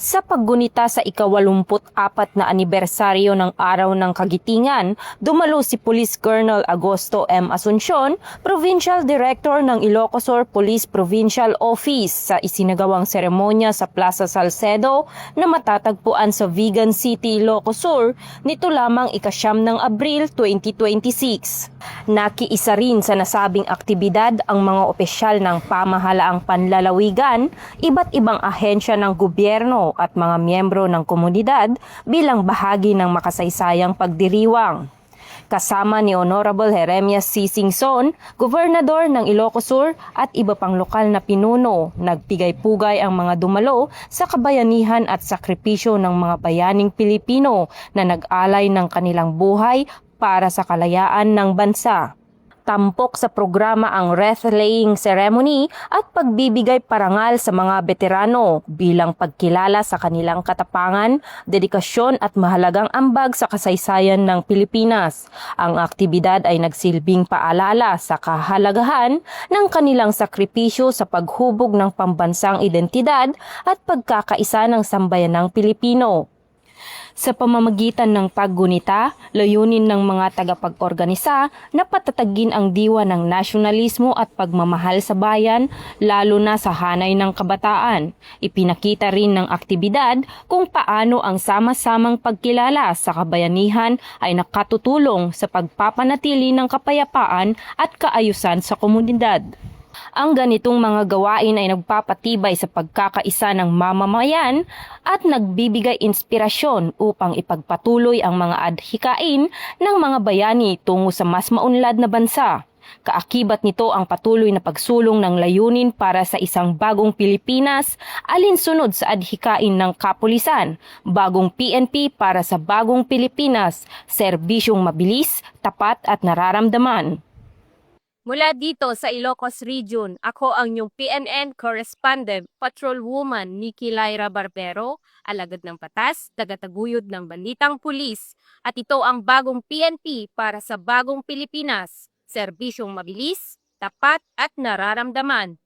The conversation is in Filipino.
Sa paggunita sa ika-84 na anibersaryo ng Araw ng Kagitingan, dumalo si Police Colonel Agosto M. Asuncion, Provincial Director ng Ilocos Sur Police Provincial Office sa isinagawang seremonya sa Plaza Salcedo na matatagpuan sa Vigan City, Ilocos Sur nito lamang ika-9 ng Abril 2026. Nakiisa rin sa nasabing aktibidad ang mga opisyal ng pamahalaang panlalawigan, iba't ibang ahensya ng gobyerno at mga miyembro ng komunidad bilang bahagi ng makasaysayang pagdiriwang. Kasama ni Honorable Jeremias C. Singson, Gobernador ng Ilocos Sur at iba pang lokal na pinuno, nagpigay-pugay ang mga dumalo sa kabayanihan at sakripisyo ng mga bayaning Pilipino na nag-alay ng kanilang buhay para sa kalayaan ng bansa. Tampok sa programa ang wreath-laying ceremony at pagbibigay parangal sa mga veterano bilang pagkilala sa kanilang katapangan, dedikasyon at mahalagang ambag sa kasaysayan ng Pilipinas. Ang aktibidad ay nagsilbing paalala sa kahalagahan ng kanilang sakripisyo sa paghubog ng pambansang identidad at pagkakaisa ng sambayanang Pilipino. Sa pamamagitan ng paggunita, layunin ng mga tagapag-organisa na patatagin ang diwa ng nasyonalismo at pagmamahal sa bayan, lalo na sa hanay ng kabataan. Ipinakita rin ng aktibidad kung paano ang sama-samang pagkilala sa kabayanihan ay nakatutulong sa pagpapanatili ng kapayapaan at kaayusan sa komunidad. Ang ganitong mga gawain ay nagpapatibay sa pagkakaisa ng mamamayan at nagbibigay inspirasyon upang ipagpatuloy ang mga adhikain ng mga bayani tungo sa mas maunlad na bansa. Kaakibat nito ang patuloy na pagsulong ng layunin para sa isang bagong Pilipinas alinsunod sa adhikain ng kapulisan, bagong PNP para sa bagong Pilipinas, serbisyong mabilis, tapat at nararamdaman. Mula dito sa Ilocos Region, ako ang inyong PNN Correspondent Patrolwoman Nikki Lyra Barbero, alagad ng batas, tagataguyod ng balitang pulis. At ito ang bagong PNP para sa bagong Pilipinas, serbisyong mabilis, tapat at nararamdaman.